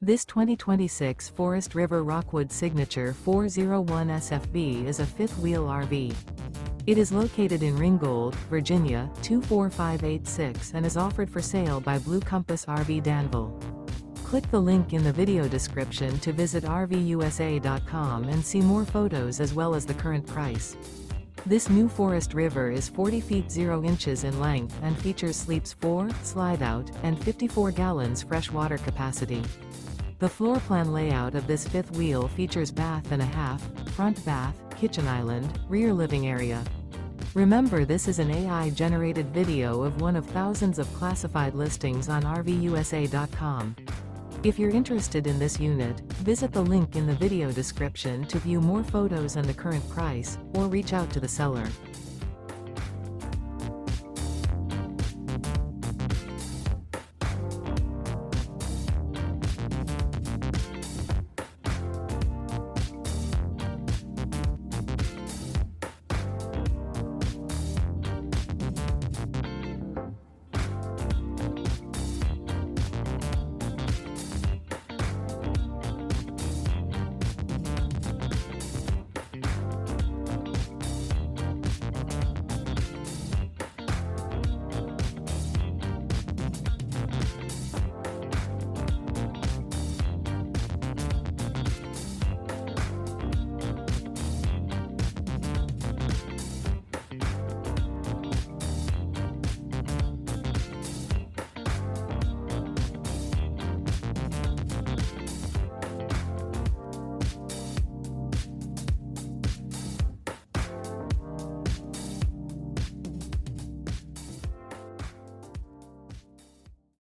This 2026 Forest River Rockwood Signature 401 SFB is a fifth-wheel RV. It is located in Ringgold, Virginia, 24586 and is offered for sale by Blue Compass RV Danville. Click the link in the video description to visit RVUSA.com and see more photos as well as the current price. This new Forest River is 40 feet 0 inches in length and features sleeps 4, slide-out, and 54 gallons fresh water capacity. The floor plan layout of this fifth wheel features bath and a half, front bath, kitchen island, rear living area. Remember, this is an AI-generated video of one of thousands of classified listings on RVUSA.com. If you're interested in this unit, visit the link in the video description to view more photos and the current price, or reach out to the seller.